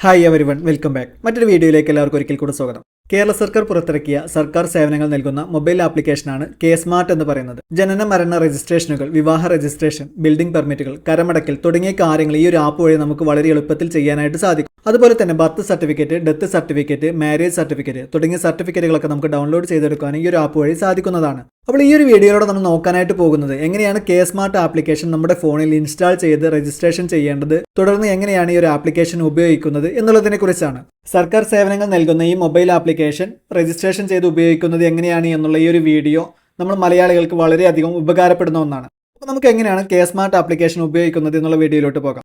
Hi everyone, welcome back. മറ്റൊരു വീഡിയോയിലേക്ക് എല്ലാവർക്കും ഒരിക്കൽ കൂടി സ്വാഗതം. കേരള സർക്കാർ പുറത്തിറക്കിയ സർക്കാർ സേവനങ്ങൾ നൽകുന്ന മൊബൈൽ ആപ്ലിക്കേഷനാണ് കെ സ്മാർട്ട് എന്ന് പറയുന്നത്. ജനന മരണ രജിസ്ട്രേഷനുകൾ, വിവാഹ രജിസ്ട്രേഷൻ, ബിൽഡിംഗ് പെർമിറ്റുകൾ, കരമടക്കൽ തുടങ്ങിയ കാര്യങ്ങൾ ഈ ഒരു ആപ്പ് വഴി നമുക്ക് വളരെ എളുപ്പത്തിൽ ചെയ്യാനായിട്ട് സാധിക്കും. അതുപോലെ തന്നെ birth certificate, death certificate, marriage certificate തുടങ്ങിയ സർട്ടിഫിക്കറ്റുകളൊക്കെ നമുക്ക് ഡൗൺലോഡ് ചെയ്തെടുക്കാൻ ഈ ഒരു ആപ്പ് വഴി സാധിക്കുന്നതാണ്. അപ്പോൾ ഈ ഒരു വീഡിയോയിലൂടെ നമ്മൾ നോക്കാനായിട്ട് പോകുന്നത് എങ്ങനെയാണ് കെ സ്മാർട്ട് ആപ്ലിക്കേഷൻ നമ്മുടെ ഫോണിൽ ഇൻസ്റ്റാൾ ചെയ്ത് രജിസ്ട്രേഷൻ ചെയ്യേണ്ടത്, തുടർന്ന് എങ്ങനെയാണ് ഈ ഒരു ആപ്ലിക്കേഷൻ ഉപയോഗിക്കുന്നത് എന്നുള്ളതിനെ കുറിച്ചാണ്. സർക്കാർ സേവനങ്ങൾ നൽകുന്ന ഈ മൊബൈൽ ആപ്ലിക്കേഷൻ രജിസ്ട്രേഷൻ ചെയ്ത് ഉപയോഗിക്കുന്നത് എങ്ങനെയാണ് എന്നുള്ള ഈ ഒരു വീഡിയോ നമ്മൾ മലയാളികൾക്ക് വളരെയധികം ഉപകാരപ്പെടുന്ന ഒന്നാണ്. അപ്പോൾ നമുക്ക് എങ്ങനെയാണ് കെ സ്മാർട്ട് ആപ്ലിക്കേഷൻ ഉപയോഗിക്കുന്നത് എന്നുള്ള വീഡിയോയിലോട്ട് പോകാം.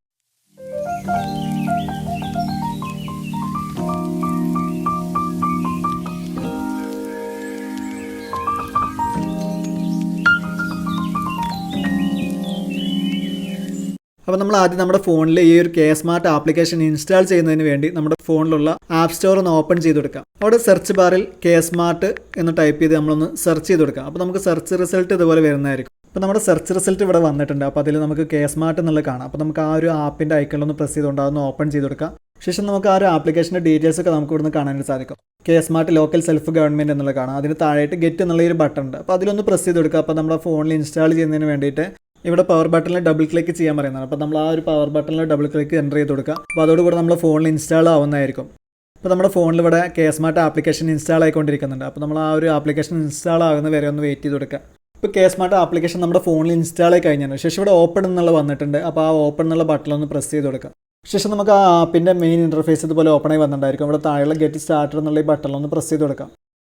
അപ്പോൾ നമ്മൾ ആദ്യം നമ്മുടെ ഫോണിൽ ഈ ഒരു കെ സ്മാർട്ട് ആപ്ലിക്കേഷൻ ഇൻസ്റ്റാൾ ചെയ്യുന്നതിന് വേണ്ടി നമ്മുടെ ഫോണിലുള്ള ആപ്പ് സ്റ്റോർ ഒന്ന് ഓപ്പൺ ചെയ്ത് കൊടുക്കാം. അവിടെ സെർച്ച് ബാറിൽ കെ സ്മാർട്ട് എന്ന് ടൈപ്പ് ചെയ്ത് നമ്മളൊന്ന് സെർച്ച് ചെയ്ത് കൊടുക്കാം. അപ്പോൾ നമുക്ക് സെർച്ച് റിസൾട്ട് ഇതുപോലെ വരുന്നതായിരിക്കും. അപ്പോൾ നമ്മുടെ സെർച്ച് റിസൾട്ട് ഇവിടെ വന്നിട്ടുണ്ട്. അപ്പോൾ അതിൽ നമുക്ക് കെ സ്മാർട്ട് എന്നുള്ളത് കാണാം. അപ്പോൾ നമുക്ക് ആ ഒരു ആപ്പിൻ്റെ ഐക്കണിലൊന്ന് പ്രസ് ചെയ്തുകൊണ്ട് അതൊന്ന് ഓപ്പൺ ചെയ്ത് കൊടുക്കാം. ശേഷം നമുക്ക് ആ ഒരു ആപ്ലിക്കേഷൻ്റെ ഡീറ്റെയിൽസ് ഒക്കെ നമുക്ക് ഇവിടുന്ന് കാണാനായിട്ട് സാധിക്കും. K smart local self government എന്നുള്ള കാണാം. അതിന് താഴെയായിട്ട് ഗെറ്റ് എന്നുള്ള ഒരു ബട്ടൺ ഉണ്ട്. അപ്പോൾ അതിലൊന്ന് പ്രസ് ചെയ്ത് കൊടുക്കുക. അപ്പോൾ നമ്മുടെ ഫോണിൽ ഇൻസ്റ്റാൾ ചെയ്യുന്നതിന് വേണ്ടിയിട്ട് ഇവിടെ പവർ ബട്ടണിൽ ഡബിൾ ക്ലിക്ക് ചെയ്യാൻ പറയുന്നതാണ്. അപ്പോൾ നമ്മൾ ആ ഒരു പവർ ബട്ടണിൽ ഡബിൾ ക്ലിക്ക് എൻ്റർ ചെയ്ത് കൊടുക്കുക. അപ്പോൾ അതോടുകൂടി നമ്മുടെ ഫോണിൽ ഇൻസ്റ്റാൾ ആവുന്നതായിരിക്കും. അപ്പോൾ നമ്മുടെ ഫോണിൽ ഇവിടെ കെ സ്മാർട്ട് ആപ്ലിക്കേഷൻ ഇൻസ്റ്റാൾ ആയിക്കൊണ്ടിരിക്കുന്നുണ്ട്. അപ്പോൾ നമ്മൾ ആ ഒരു ആപ്ലിക്കേഷൻ ഇൻസ്റ്റാൾ ആകുന്ന വരെ ഒന്ന് വെയിറ്റ് ചെയ്ത് കൊടുക്കുക. ഇപ്പോൾ കെ സ്മാർട്ട് ആപ്ലിക്കേഷൻ നമ്മുടെ ഫോണിൽ ഇൻസ്റ്റാൾ ആയി കഴിഞ്ഞാൽ ശേഷം ഇവിടെ ഓപ്പൺ എന്നുള്ള വന്നിട്ടുണ്ട്. അപ്പോൾ ആ ഓപ്പൺ എന്നുള്ള ബട്ടണൊന്ന് പ്രസ് ചെയ്ത് കൊടുക്കുക. ശേഷം നമുക്ക് ആ ആപ്പിൻ്റെ മെയിൻ ഇൻ്റർഫേസ് ഇതുപോലെ ഓപ്പൺ ആയി വന്നിട്ടുണ്ടായിരിക്കും. ഇവിടെ താഴെയുള്ള ഗെറ്റ് സ്റ്റാർട്ടർ എന്നുള്ള ഈ ബട്ടണൊന്ന് പ്രസ് ചെയ്ത് കൊടുക്കാം.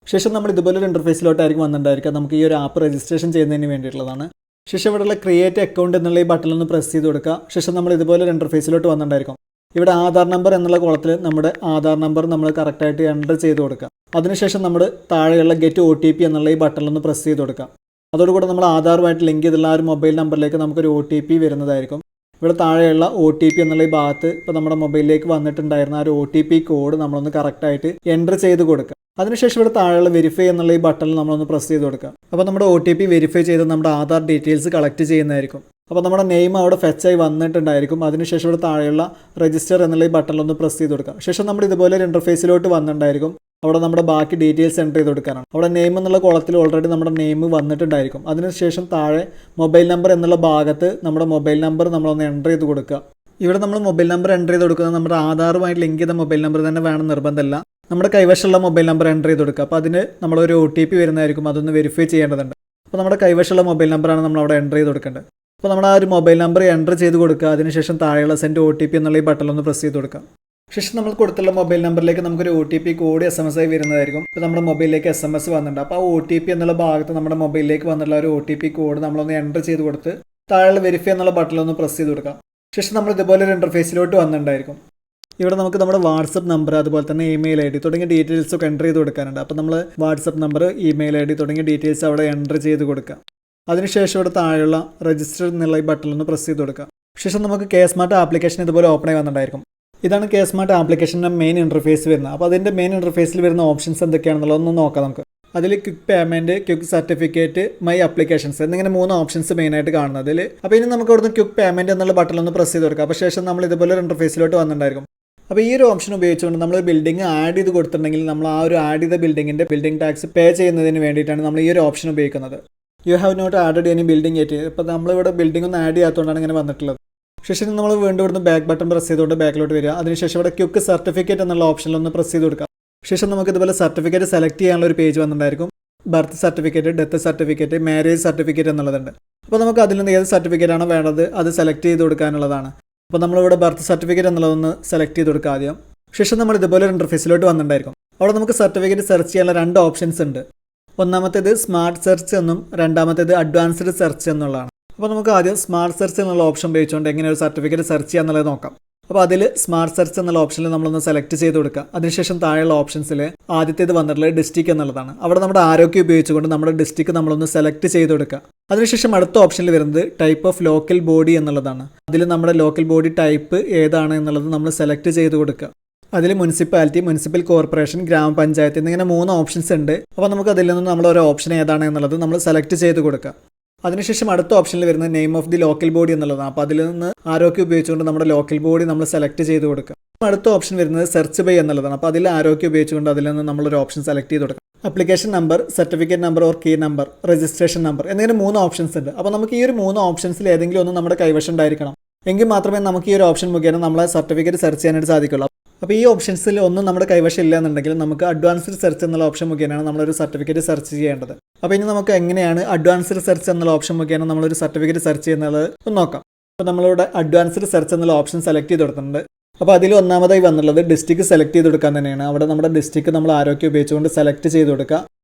ശേഷം നമ്മൾ ഇതുപോലെ ഒരു ഇൻ്റർഫേസിലോട്ടായിരിക്കും വന്നിട്ടുണ്ടായിരിക്കുക. നമുക്ക് ഈ ഒരു ആപ്പ് രജിസ്ട്രേഷൻ ചെയ്യുന്നതിന് വേണ്ടിയിട്ടുള്ളതാണ്. ശേഷം ഇവിടെയുള്ള ക്രിയേറ്റ് അക്കൗണ്ട് എന്നുള്ള ഈ ബട്ടണൊന്ന് പ്രസ് ചെയ്ത് കൊടുക്കുക. ശേഷം നമ്മൾ ഇതുപോലെ ഒരു ഇൻ്റർഫേസിലോട്ട് വന്നിട്ടുണ്ടായിരിക്കും. ഇവിടെ ആധാർ നമ്പർ എന്നുള്ള കോളത്തിൽ നമ്മുടെ ആധാർ നമ്പർ നമ്മൾ കറക്റ്റായിട്ട് എൻ്റർ ചെയ്ത് കൊടുക്കുക. അതിനുശേഷം നമ്മൾ താഴെയുള്ള ഗെറ്റ് OTP എന്നുള്ള ഈ ബട്ടണൊന്ന് പ്രസ് ചെയ്ത് കൊടുക്കുക. അതോടുകൂടെ നമ്മൾ ആധാറുമായിട്ട് ലിങ്ക് ചെയ്തുള്ള ആ ഒരു മൊബൈൽ നമ്പറിലേക്ക് നമുക്കൊരു OTP വരുന്നതായിരിക്കും. ഇവിടെ താഴെയുള്ള OTP എന്നുള്ള ഈ ഭാഗത്ത് ഇപ്പോൾ നമ്മുടെ മൊബൈലിലേക്ക് വന്നിട്ടുണ്ടായിരുന്ന ആ ഒരു OTP കോഡ് നമ്മളൊന്ന് കറക്റ്റായിട്ട് എൻ്റർ ചെയ്ത് കൊടുക്കുക. അതിനുശേഷം ഇവിടെ താഴെയുള്ള വെരിഫൈ എന്നുള്ള ഈ ബട്ടണിൽ നമ്മളൊന്ന് പ്രസ് ചെയ്ത് കൊടുക്കുക. അപ്പോൾ നമ്മുടെ OTP വെരിഫൈ ചെയ്ത് നമ്മുടെ ആധാർ ഡീറ്റെയിൽസ് കളക്ട് ചെയ്യുന്നതായിരിക്കും. അപ്പോൾ നമ്മുടെ നെയിം അവിടെ ഫെച്ചായി വന്നിട്ടുണ്ടായിരിക്കും. അതിനുശേഷം ഇവിടെ താഴെയുള്ള രജിസ്റ്റർ എന്നുള്ള ഈ ബട്ടണിലൊന്ന് പ്രസ് ചെയ്ത് കൊടുക്കുക. ശേഷം നമ്മൾ ഇതുപോലെ ഒരു ഇൻ്റർഫേസിലോട്ട് വന്നിട്ടുണ്ടായിരിക്കും. അവിടെ നമ്മുടെ ബാക്കി ഡീറ്റെയിൽസ് എൻ്റർ ചെയ്ത് കൊടുക്കാനാണ്. അവിടെ നെയിം എന്നുള്ള കോളത്തിൽ ഓൾറെഡി നമ്മുടെ നെയിം വന്നിട്ടുണ്ടായിരിക്കും. അതിനുശേഷം താഴെ മൊബൈൽ നമ്പർ എന്നുള്ള ഭാഗത്ത് നമ്മുടെ മൊബൈൽ നമ്പർ നമ്മളൊന്ന് എൻ്റർ ചെയ്ത് കൊടുക്കുക. ഇവിടെ നമ്മൾ മൊബൈൽ നമ്പർ എൻ്റർ ചെയ്ത് കൊടുക്കുന്നത് നമ്മുടെ ആധാറുമായിട്ട് ലിങ്ക് ചെയ്ത മൊബൈൽ നമ്പർ തന്നെ വേണം നിർബന്ധമല്ല. നമ്മുടെ കൈവശമുള്ള മൊബൈൽ നമ്പർ എൻ്റർ ചെയ്ത് കൊടുക്കുക. അപ്പോൾ അതിന് നമ്മളൊരു OTP വരുന്നതായിരിക്കും. അതൊന്ന് വെരിഫൈ ചെയ്യേണ്ടതുണ്ട്. അപ്പോൾ നമ്മുടെ കൈവശമുള്ള മൊബൈൽ നമ്പറാണ് നമ്മൾ അവിടെ എൻ്റർ ചെയ്ത് കൊടുക്കേണ്ടത്. അപ്പോൾ നമ്മൾ ആ ഒരു മൊബൈൽ നമ്പർ എൻ്റർ ചെയ്ത് കൊടുക്കുക. അതിനുശേഷം താഴെയുള്ള സെൻഡ് OTP എന്നുള്ള ഈ ബട്ടണിലൊന്ന് പ്രസ് ചെയ്ത് കൊടുക്കുക. ശേഷം നമ്മൾ കൊടുത്തുള്ള മൊബൈൽ നമ്പറിലേക്ക് നമുക്കൊരു OTP കോഡ് SMS ആയി വരുന്നതായിരിക്കും. ഇപ്പോൾ നമ്മുടെ മൊബൈലിലേക്ക് SMS വന്നിട്ടുണ്ട്. അപ്പോൾ ആ OTP എന്നുള്ള ഭാഗത്ത് നമ്മുടെ മൊബൈലിലേക്ക് വന്നിട്ടുള്ള ഒരു OTP കോഡ് നമ്മളൊന്ന് എൻ്റർ ചെയ്ത് കൊടുത്ത് താഴെയുള്ള വെരിഫൈ എന്നുള്ള ബട്ടണിലൊന്ന് പ്രസ് ചെയ്ത് കൊടുക്കുക. ശേഷം നമ്മൾ ഇതുപോലെ ഒരു ഇൻ്റർഫേസിലോട്ട് വന്നിട്ടുണ്ടായിരിക്കും. ഇവിടെ നമുക്ക് നമ്മുടെ വാട്സപ്പ് നമ്പർ, അതുപോലെ തന്നെ ഇമെയിൽ ID തുടങ്ങിയ ഡീറ്റെയിൽസ് ഒക്കെ എൻ്റർ ചെയ്ത് കൊടുക്കാനുണ്ട്. അപ്പോൾ നമ്മൾ വാട്സപ്പ് നമ്പർ, ഇമെയിൽ ID തുടങ്ങിയ ഡീറ്റെയിൽസ് അവിടെ എൻ്റർ ചെയ്ത് കൊടുക്കുക. അതിനുശേഷം ഇവിടെ താഴെയുള്ള രജിസ്റ്റർ എന്നുള്ള ഈ ബട്ടണിലൊന്ന് പ്രസ് ചെയ്ത് കൊടുക്കുക. ശേഷം നമുക്ക് കെ സ്മാർട്ട് ആപ്ലിക്കേഷൻ ഇതുപോലെ ഓപ്പൺ ആയി വന്നിട്ടുണ്ടായിരിക്കും. ഇതാണ് കെ സ്മാർട്ട് ആപ്ലിക്കേഷൻ്റെ മെയിൻ ഇൻ്റർഫേസ് വരുന്നത്. അപ്പോൾ അതിൻ്റെ മെയിൻ ഇൻ്റർഫേസിൽ വരുന്ന ഓപ്ഷൻസ് എന്തൊക്കെയാണെന്നുള്ളതൊന്ന് നോക്കാം നമുക്ക്. അതിൽ quick payment, quick certificate, my applications എന്നിങ്ങനെ 3 ഓപ്ഷൻസ് മെയിനായിട്ട് കാണുന്നതിൽ. അപ്പോൾ ഇനി നമുക്ക് ഇവിടുന്ന് ക്വിക്ക് പേയ്മെൻറ്റ് എന്നുള്ള ബട്ടണിലൊന്ന് പ്രസ് ചെയ്ത് കൊടുക്കുക. അപ്പോൾ ശേഷം നമ്മൾ ഇതുപോലെ ഒരു ഇൻ്റർഫേസിലോട്ട് വന്നിട്ടുണ്ടായിരിക്കും. അപ്പോൾ ഈ ഒരു ഓപ്ഷൻ ഉപയോഗിച്ചുകൊണ്ട് നമ്മൾ ബിൽഡിംഗ് ആഡ് ചെയ്ത് കൊടുത്തിട്ടുണ്ടെങ്കിൽ നമ്മൾ ആ ഒരു ആഡ് ചെയ്ത ബിൽഡിങ്ങിൻ്റെ ബിൽഡിംഗ് ടാക്സ് പേ ചെയ്യുന്നതിന് വേണ്ടിയിട്ടാണ് നമ്മൾ ഈ ഒരു ഓപ്ഷൻ ഉപയോഗിക്കുന്നത്. You have not added any building yet. ഇപ്പോൾ നമ്മളിവിടെ ബിൽഡിംഗ് ഒന്നും ആഡ് ചെയ്യാത്തതുകൊണ്ടാണ് ഇങ്ങനെ വന്നിട്ടുള്ളത്. ശേഷം നമ്മൾ വീണ്ടും ഇവിടുന്ന് ബാക്ക് ബട്ടൺ പ്രസ് ചെയ്തുകൊണ്ട് ബാക്കിലോട്ട് വരിക. അതിനുശേഷം ഇവിടെ ക്വിക്ക് സർട്ടിഫിക്കറ്റ് എന്നുള്ള ഓപ്ഷനിലൊന്ന് പ്രസ് ചെയ്ത് കൊടുക്കുക. ശേഷം നമുക്ക് ഇതുപോലെ സർട്ടിഫിക്കറ്റ് സെലക്ട് ചെയ്യാനുള്ള ഒരു പേജ് വന്നിട്ടുണ്ടായിരിക്കും. Birth certificate, death certificate, marriage certificate എന്നുള്ളതുണ്ട്. അപ്പോൾ നമുക്ക് അതിൽ നിന്ന് ഏത് സർട്ടിഫിക്കറ്റ് ആണോ വേണ്ടത് അത് സെലക്ട് ചെയ്ത് കൊടുക്കാനുള്ളതാണ്. അപ്പോൾ നമ്മളിവിടെ ബർത്ത് സർട്ടിഫിക്കറ്റ് എന്നുള്ളതൊന്ന് സെലക്ട് ചെയ്ത് കൊടുക്കുക ആദ്യം. ശേഷം നമ്മൾ ഇതുപോലെ ഒരു ഇൻ്റർഫേസിലോട്ട് വന്നിട്ടുണ്ടായിരിക്കും. അവിടെ നമുക്ക് സർട്ടിഫിക്കറ്റ് സെർച്ച് ചെയ്യാനുള്ള 2 ഓപ്ഷൻസ് ഉണ്ട്. ഒന്നാമത്തേത് സ്മാർട്ട് സെർച്ച് എന്നും രണ്ടാമത്തേത് അഡ്വാൻസ്ഡ് സെർച്ച് എന്നുള്ളതാണ്. അപ്പോൾ നമുക്ക് ആദ്യം സ്മാർട്ട് സെർച്ച് എന്നുള്ള ഓപ്ഷൻ ഉപയോഗിച്ചുകൊണ്ട് എങ്ങനെ ഒരു സർട്ടിഫിക്കറ്റ് സെർച്ച് ചെയ്യുക എന്നുള്ളത് നോക്കാം. അപ്പോൾ അതിൽ സ്മാർട്ട് സെർച്ച് എന്നുള്ള ഓപ്ഷനിൽ നമ്മളൊന്ന് സെലക്ട് ചെയ്ത് കൊടുക്കുക. അതിനുശേഷം താഴെയുള്ള ഓപ്ഷൻസിൽ ആദ്യത്തേത് വന്നിട്ടുള്ളത് ഡിസ്ട്രിക്ട് എന്നുള്ളതാണ്. അവിടെ നമ്മുടെ ആരോഗ്യം ഉപയോഗിച്ചുകൊണ്ട് നമ്മുടെ ഡിസ്ട്രിക്ട് നമ്മളൊന്ന് സെലക്ട് ചെയ്ത് കൊടുക്കുക. അതിനുശേഷം അടുത്ത ഓപ്ഷനിൽ വരുന്നത് ടൈപ്പ് ഓഫ് ലോക്കൽ ബോഡി എന്നുള്ളതാണ്. അതിൽ നമ്മുടെ ലോക്കൽ ബോഡി ടൈപ്പ് ഏതാണ് എന്നുള്ളത് നമ്മൾ സെലക്ട് ചെയ്ത് കൊടുക്കുക. അതിൽ മുനിസിപ്പാലിറ്റി, മുനിസിപ്പൽ കോർപ്പറേഷൻ, ഗ്രാമപഞ്ചായത്ത് എന്നിങ്ങനെ 3 ഓപ്ഷൻസ് ഉണ്ട്. അപ്പോൾ നമുക്ക് അതിൽ നിന്ന് നമ്മൾ ഒരു ഓപ്ഷൻ ഏതാണ് എന്നുള്ളത് നമ്മൾ സെലക്ട് ചെയ്ത് കൊടുക്കുക. അതിനുശേഷം അടുത്ത ഓപ്ഷനിൽ വരുന്നത് name of the local body എന്നുള്ളതാണ്. അപ്പോൾ അതിൽ നിന്ന് ആരോഗ്യം ഉപയോഗിച്ചുകൊണ്ട് നമ്മുടെ ലോക്കൽ ബോഡി നമ്മൾ സെലക്ട് ചെയ്ത് കൊടുക്കുക. അടുത്ത ഓപ്ഷൻ വരുന്നത് സെർച്ച് ബൈ എന്നുള്ളതാണ്. അപ്പോൾ അതിൽ ആരോഗ്യം ഉപയോഗിച്ചുകൊണ്ട് അതിൽ നിന്ന് നമ്മളൊരു ഓപ്ഷൻ സെലക്ട് ചെയ്ത് കൊടുക്കുക. Application number, certificate number or key number, registration number എന്നിങ്ങനെ 3 ഓപ്ഷൻസ് ഉണ്ട്. അപ്പോൾ നമുക്ക് ഈ ഒരു 3 ഓപ്ഷൻസിൽ ഏതെങ്കിലും ഒന്ന് നമ്മുടെ കൈവശം ഉണ്ടായിരിക്കണം. എങ്കിൽ മാത്രമേ നമുക്ക് ഈ ഒരു ഓപ്ഷൻ മുഖേന നമ്മളെ സർട്ടിഫിക്കറ്റ് സെർച്ച് ചെയ്യാനായിട്ട് സാധിക്കുള്ളൂ. അപ്പോൾ ഈ ഓപ്ഷൻസിൽ ഒന്നും നമ്മുടെ കൈവശം ഇല്ല എന്നുണ്ടെങ്കിൽ നമുക്ക് അഡ്വാൻസ്ഡ് സെർച്ച് എന്നുള്ള ഓപ്ഷൻ മുഖേനയാണ് നമ്മളൊരു സർട്ടിഫിക്കറ്റ് സെർച്ച് ചെയ്യേണ്ടത്. അപ്പോൾ ഇനി നമുക്ക് എങ്ങനെയാണ് അഡ്വാൻസ്ഡ് സെർച്ച് എന്നുള്ള ഓപ്ഷൻ മുഖേന നമ്മളൊരു സർട്ടിഫിക്കറ്റ് സെർച്ച് ചെയ്യുന്നത് ഒന്ന് നോക്കാം. അപ്പോൾ നമ്മളിവിടെ അഡ്വാൻസ്ഡ് സെർച്ച് എന്നുള്ള ഓപ്ഷൻ സെലക്ട് ചെയ്ത് കൊടുത്തിട്ടുണ്ട്. അപ്പോൾ അതിൽ ഒന്നാമതായി വന്നുള്ളത് ഡിസ്ട്രിക്ട് സെലക്ട് ചെയ്ത് കൊടുക്കാൻ തന്നെയാണ്. അവിടെ നമ്മുടെ ഡിസ്ട്രിക്ട് നമ്മൾ ആരോഗ്യം ഉപയോഗിച്ചുകൊണ്ട് സെലക്ട് ചെയ്ത് കൊടുക്കുക.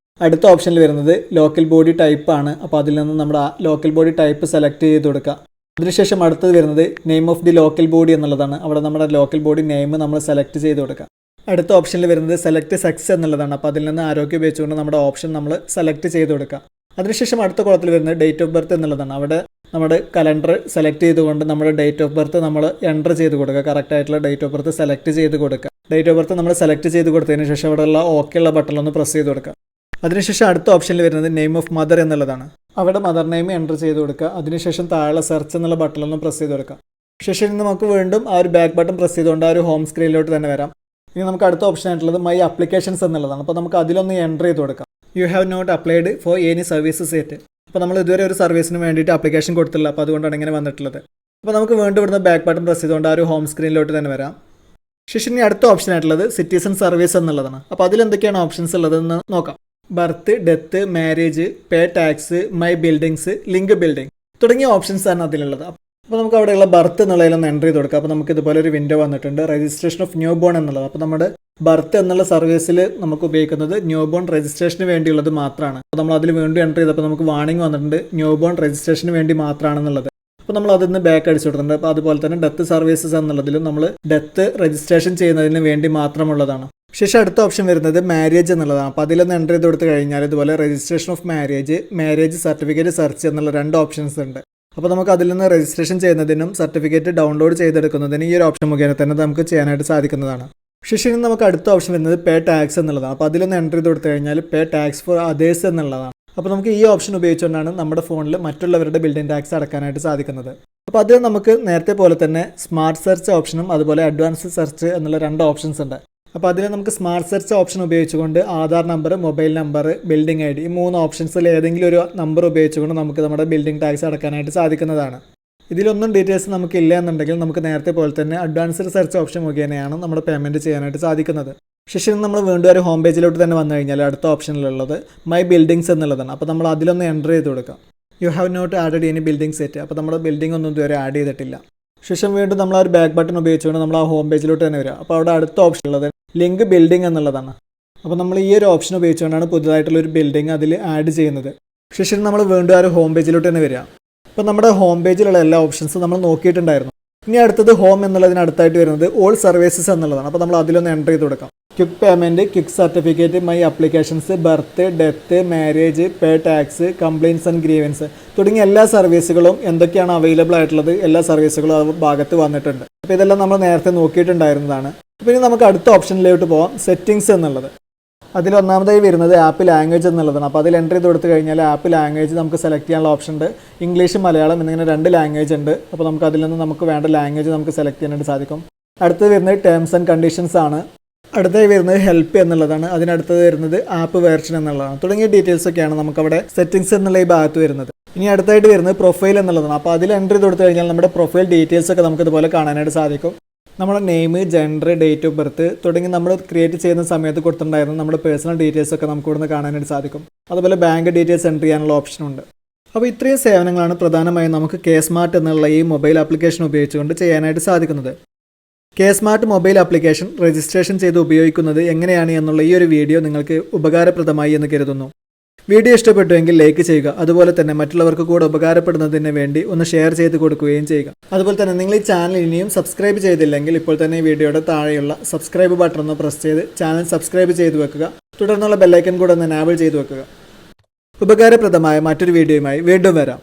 അടുത്ത ഓപ്ഷനിൽ വരുന്നത് ലോക്കൽ ബോഡി ടൈപ്പ് ആണ്. അപ്പോൾ അതിൽ നിന്ന് നമ്മുടെ ലോക്കൽ ബോഡി ടൈപ്പ് സെലക്ട് ചെയ്ത് കൊടുക്കുക. അതിനുശേഷം അടുത്തത് വരുന്നത് name of the local body എന്നുള്ളതാണ്. അവിടെ നമ്മുടെ ലോക്കൽ ബോഡി നെയിം നമ്മൾ സെലക്ട് ചെയ്ത് കൊടുക്കുക. അടുത്ത ഓപ്ഷനിൽ വരുന്നത് സെലക്ട് സെക്സ് എന്നുള്ളതാണ്. അപ്പോൾ അതിൽ നിന്ന് ആരോഗ്യം ഉപയോഗിച്ചുകൊണ്ട് നമ്മുടെ ഓപ്ഷൻ നമ്മൾ സെലക്ട് ചെയ്ത് കൊടുക്കുക. അതിനുശേഷം അടുത്ത കോളത്തിൽ വരുന്നത് ഡേറ്റ് ഓഫ് ബർത്ത് എന്നുള്ളതാണ്. അവിടെ നമ്മുടെ കലണ്ടർ സെലക്ട് ചെയ്തുകൊണ്ട് നമ്മുടെ ഡേറ്റ് ഓഫ് ബർത്ത് നമ്മൾ എൻ്റർ ചെയ്ത് കൊടുക്കുക. കറക്റ്റ് ആയിട്ടുള്ള ഡേറ്റ് ഓഫ് ബർത്ത് സെലക്ട് ചെയ്ത് കൊടുക്കുക. ഡേറ്റ് ഓഫ് ബർത്ത് നമ്മൾ സെലക്ട് ചെയ്ത് കൊടുത്തതിന് ശേഷം അവിടെയുള്ള ഓക്കെ ഉള്ള ബട്ടൺ പ്രസ് ചെയ്ത് കൊടുക്കുക. അതിനുശേഷം അടുത്ത ഓപ്ഷനിൽ വരുന്നത് നെയിം ഓഫ് മദർ എന്നുള്ളതാണ്. അവിടെ മദർ നെയിം എൻ്റർ ചെയ്ത് കൊടുക്കുക. അതിനുശേഷം താഴെ സെർച്ച് എന്നുള്ള ബട്ടൺ പ്രസ് ചെയ്ത് കൊടുക്കുക. ശേഷം നമുക്ക് വീണ്ടും ആ ഒരു ബാക്ക് ബട്ടൺ പ്രസ് ചെയ്തുകൊണ്ട് ആ ഒരു ഹോം സ്ക്രീനിലോട്ട് തന്നെ വരാം. ഇനി നമുക്ക് അടുത്ത ഓപ്ഷൻ ആയിട്ടുള്ളത് മൈ അപ്ലിക്കേഷൻസ് എന്നുള്ളതാണ്. അപ്പോൾ നമുക്ക് അതിലൊന്ന് എൻ്റർ ചെയ്ത് കൊടുക്കാം. You have not applied for any services yet. അപ്പോൾ നമ്മൾ ഇതുവരെ ഒരു സർവീസിന് വേണ്ടിയിട്ട് അപ്ലിക്കേഷൻ കൊടുത്തില്ല. അപ്പോൾ അതുകൊണ്ടാണ് ഇങ്ങനെ വന്നിട്ടുള്ളത്. അപ്പോൾ നമുക്ക് വീണ്ടും ഇവിടുന്ന് ബാക്ക് ബട്ടൺ പ്രസ് ചെയ്തുകൊണ്ട് ആ ഒരു ഹോം സ്ക്രീനിലോട്ട് തന്നെ വരാം. ശേഷം ഇനി അടുത്ത ഓപ്ഷൻ ആയിട്ടുള്ളത് സിറ്റിസൺ സർവീസ് എന്നുള്ളതാണ്. അപ്പോൾ അതിലെന്തൊക്കെയാണ് ഓപ്ഷൻസ് ഉള്ളതെന്ന് നോക്കാം. Birth, death, marriage, pay tax, my buildings, link building തുടങ്ങിയ ഓപ്ഷൻസ് ആണ് അതിലുള്ളത്. അപ്പോൾ നമുക്ക് അവിടെയുള്ള ബർത്ത് എന്നുള്ളതിലൊന്ന് എൻ്റർ ചെയ്ത് കൊടുക്കാം. അപ്പോൾ നമുക്ക് ഇതുപോലെ ഒരു വിൻഡോ വന്നിട്ടുണ്ട്, രജിസ്ട്രേഷൻ ഓഫ് ന്യൂ ബോൺ എന്നുള്ളത്. അപ്പോൾ നമ്മുടെ ബർത്ത് എന്നുള്ള സർവീസിൽ നമുക്ക് ഉപയോഗിക്കുന്നത് ന്യൂ ബോൺ രജിസ്ട്രേഷന് വേണ്ടിയുള്ളത് മാത്രമാണ്. അപ്പോൾ നമ്മൾ അതിൽ വീണ്ടും എൻ്റർ ചെയ്തപ്പോൾ നമുക്ക് വാണിംഗ് വന്നിട്ടുണ്ട് ന്യൂ ബോൺ രജിസ്ട്രേഷന് വേണ്ടി മാത്രമാണെന്നുള്ളത്. അപ്പോൾ നമ്മൾ അതിൽ നിന്ന് ബാക്ക് അടിച്ചു കൊടുത്തിട്ടുണ്ട്. അപ്പോൾ അതുപോലെ തന്നെ ഡെത്ത് സർവീസസ് എന്നുള്ളതിലും നമ്മൾ ഡെത്ത് രജിസ്ട്രേഷൻ ചെയ്യുന്നതിന് വേണ്ടി മാത്രമുള്ളതാണ്. ശേഷം അടുത്ത ഓപ്ഷൻ വരുന്നത് മാരേജ് എന്നുള്ളതാണ്. അപ്പോൾ അതിലൊന്ന് എൻ്റർ ചെയ്ത് കൊടുത്ത് കഴിഞ്ഞാൽ ഇതുപോലെ registration of marriage, marriage certificate search എന്നുള്ള 2 ഓപ്ഷൻസ് ഉണ്ട്. അപ്പോൾ നമുക്ക് അതിൽ നിന്ന് രജിസ്ട്രേഷൻ ചെയ്യുന്നതിനും സർട്ടിഫിക്കറ്റ് ഡൗൺലോഡ് ചെയ്തെടുക്കുന്നതിനും ഈ ഒരു ഓപ്ഷൻ മുഖേന തന്നെ നമുക്ക് ചെയ്യാനായിട്ട് സാധിക്കുന്നതാണ്. ശേഷം നമുക്ക് അടുത്ത ഓപ്ഷൻ വരുന്നത് പേ ടാക്സ് എന്നുള്ളതാണ്. അപ്പോൾ അതിലൊന്ന് എൻ്റർ ചെയ്ത് കൊടുത്തു കഴിഞ്ഞാൽ പേ ടാക്സ് ഫോർ അതേഴ്സ് എന്നുള്ളതാണ്. അപ്പോൾ നമുക്ക് ഈ ഓപ്ഷൻ ഉപയോഗിച്ചുകൊണ്ടാണ് നമ്മുടെ ഫോണിൽ മറ്റുള്ളവരുടെ ബിൽഡിംഗ് ടാക്സ് അടക്കാനായിട്ട് സാധിക്കുന്നത്. അപ്പോൾ അത് നമുക്ക് നേരത്തെ പോലെ തന്നെ സ്മാർട്ട് സെർച്ച് ഓപ്ഷനും അതുപോലെ അഡ്വാൻസ് സെർച്ച് എന്നുള്ള 2 ഓപ്ഷൻസ് ഉണ്ട്. അപ്പോൾ അതിൽ നമുക്ക് സ്മാർട്ട് സെർച്ച് ഓപ്ഷൻ ഉപയോഗിച്ചുകൊണ്ട് Aadhaar number, mobile number, building ID ഈ 3 ഓപ്ഷൻസിൽ ഏതെങ്കിലും ഒരു നമ്പർ ഉപയോഗിച്ചുകൊണ്ട് നമുക്ക് നമ്മുടെ ബിൽഡിംഗ് ടാക്സ് അടക്കാനായിട്ട് സാധിക്കുന്നതാണ്. ഇതിലൊന്നും ഡീറ്റെയിൽസ് നമുക്ക് ഇല്ല എന്നുണ്ടെങ്കിൽ നമുക്ക് നേരത്തെ പോലെ തന്നെ അഡ്വാൻസ്ഡ് സെർച്ച് ഓപ്ഷൻ മുഖേനയാണ് നമ്മുടെ പേയ്മെൻറ്റ് ചെയ്യാനായിട്ട് സാധിക്കുന്നത്. ശേഷം നമ്മൾ വീണ്ടും ഒരു ഹോം പേജിലോട്ട് തന്നെ വന്നു കഴിഞ്ഞാൽ അടുത്ത ഓപ്ഷനിലുള്ളത് മൈ ബിൽഡിങ്സ് എന്നുള്ളതാണ്. അപ്പോൾ നമ്മൾ അതിലൊന്ന് എൻ്റർ ചെയ്ത് കൊടുക്കാം. You have not added any building yet. അപ്പോൾ നമ്മുടെ ബിൽഡിംഗ് ഒന്നും ഇതുവരെ ആഡ് ചെയ്തിട്ടില്ല. ശേഷം വീണ്ടും നമ്മൾ ആ ഒരു ബാക്ക് ബട്ടൺ ഉപയോഗിച്ചുകൊണ്ട് നമ്മൾ ആ ഹോം പേജിലോട്ട് തന്നെ വരിക. അപ്പോൾ അവിടെ അടുത്ത ഓപ്ഷൻ ഉള്ളത് ലിങ്ക് ബിൽഡിംഗ് എന്നുള്ളതാണ്. അപ്പോൾ നമ്മൾ ഈ ഒരു ഓപ്ഷൻ ഉപയോഗിച്ചുകൊണ്ടാണ് പുതുതായിട്ടുള്ള ഒരു ബിൽഡിംഗ് അതിൽ ആഡ് ചെയ്യുന്നത്. ശേഷം നമ്മൾ വീണ്ടും ആ ഒരു ഹോം പേജിലോട്ട് തന്നെ വരിക. അപ്പോൾ നമ്മുടെ ഹോം പേജിലുള്ള എല്ലാ ഓപ്ഷൻസും നമ്മൾ നോക്കിയിട്ടുണ്ടായിരുന്നു. ഇനി അടുത്തത് ഹോം എന്നുള്ളതിനടുത്തായിട്ട് വരുന്നത് ഓൾ സർവീസസ് എന്നുള്ളതാണ്. അപ്പോൾ നമ്മൾ അതിലൊന്ന് എൻ്റർ ചെയ്ത് കൊടുക്കാം. Quick payment, quick certificate, my applications, birth, death, marriage, pay tax, compliance and grievance തുടങ്ങിയ എല്ലാ സർവീസുകളും എന്തൊക്കെയാണ് അവൈലബിൾ ആയിട്ടുള്ളത് എല്ലാ സർവീസുകളും ആ ഭാഗത്ത് വന്നിട്ടുണ്ട്. അപ്പോൾ ഇതെല്ലാം നമ്മൾ നേരത്തെ നോക്കിയിട്ടുണ്ടായിരുന്നതാണ്. അപ്പോൾ ഇനി നമുക്ക് അടുത്ത ഓപ്ഷനിലോട്ട് പോകാം, സെറ്റിങ്സ് എന്നുള്ളത്. അതിൽ ഒന്നാമതായി വരുന്നത് ആപ്പ് ലാംഗ്വേജ് എന്നുള്ളതാണ്. അപ്പോൾ അതിൽ എൻ്റർ ചെയ്ത് കൊടുത്തു കഴിഞ്ഞാൽ ആപ്പ് ലാംഗ്വേജ് നമുക്ക് സെലക്ട് ചെയ്യാനുള്ള ഓപ്ഷൻ ഉണ്ട്. ഇംഗ്ലീഷ്, മലയാളം എന്നിങ്ങനെ 2 ലാംഗ്വേജ് ഉണ്ട്. അപ്പോൾ നമുക്ക് അതിൽ നിന്ന് നമുക്ക് വേണ്ട ലാംഗ്വേജ് നമുക്ക് സെലക്ട് ചെയ്യാനായിട്ട് സാധിക്കും. അടുത്തത് വരുന്നത് ടേംസ് ആൻഡ് കണ്ടീഷൻസ് ആണ്. അടുത്തായി വരുന്നത് ഹെൽപ്പ് എന്നുള്ളതാണ്. അതിനടുത്തത് വരുന്നത് ആപ്പ് വേർഷൻ എന്നുള്ളതാണ്. തുടങ്ങിയ ഡീറ്റെയിൽസ് ഒക്കെയാണ് നമുക്കവിടെ സെറ്റിങ്സ് എന്നുള്ള ഈ ഭാഗത്ത് വരുന്നത്. ഇനി അടുത്തായിട്ട് വരുന്നത് പ്രൊഫൈൽ എന്നുള്ളതാണ്. അപ്പോൾ അതിൽ എൻ്റർ ചെയ്ത് കൊടുത്തു കഴിഞ്ഞാൽ നമ്മുടെ പ്രൊഫൈൽ ഡീറ്റെയിൽസ് ഒക്കെ നമുക്ക് ഇതുപോലെ കാണാനായിട്ട് സാധിക്കും. നമ്മുടെ name, gender, date of birth തുടങ്ങി നമ്മൾ ക്രിയേറ്റ് ചെയ്യുന്ന സമയത്ത് കൊടുത്തിട്ടുണ്ടായിരുന്ന നമ്മുടെ പേഴ്സണൽ ഡീറ്റെയിൽസ് ഒക്കെ നമുക്ക് ഇവിടുന്ന് കാണാനായിട്ട് സാധിക്കും. അതുപോലെ ബാങ്ക് ഡീറ്റെയിൽസ് എൻ്റർ ചെയ്യാനുള്ള ഓപ്ഷനുണ്ട്. അപ്പോൾ ഇത്രയും സേവനങ്ങളാണ് പ്രധാനമായും നമുക്ക് കെ സ്മാർട്ട് എന്നുള്ള ഈ മൊബൈൽ ആപ്ലിക്കേഷൻ ഉപയോഗിച്ചുകൊണ്ട് ചെയ്യാനായിട്ട് സാധിക്കുന്നത്. K smart mobile application registration ചെയ്ത് ഉപയോഗിക്കുന്നത് എങ്ങനെയാണ് എന്നുള്ള ഈ ഒരു വീഡിയോ നിങ്ങൾക്ക് ഉപകാരപ്രദമായി എന്ന് കരുതുന്നു. വീഡിയോ ഇഷ്ടപ്പെട്ടുവെങ്കിൽ ലൈക്ക് ചെയ്യുക. അതുപോലെ തന്നെ മറ്റുള്ളവർക്ക് കൂടെ ഉപകാരപ്പെടുന്നതിന് വേണ്ടി ഒന്ന് ഷെയർ ചെയ്ത് കൊടുക്കുകയും ചെയ്യുക. അതുപോലെ തന്നെ നിങ്ങൾ ഈ ചാനൽ ഇനിയും സബ്സ്ക്രൈബ് ചെയ്തില്ലെങ്കിൽ ഇപ്പോൾ തന്നെ ഈ വീഡിയോയുടെ താഴെയുള്ള സബ്സ്ക്രൈബ് ബട്ടൺ ഒന്ന് പ്രസ് ചെയ്ത് ചാനൽ സബ്സ്ക്രൈബ് ചെയ്ത് വെക്കുക. തുടർന്നുള്ള ബെല്ലൈക്കൺ കൂടെ ഒന്ന് എനാബിൾ ചെയ്ത് വെക്കുക. ഉപകാരപ്രദമായ മറ്റൊരു വീഡിയോയുമായി വീണ്ടും വരാം.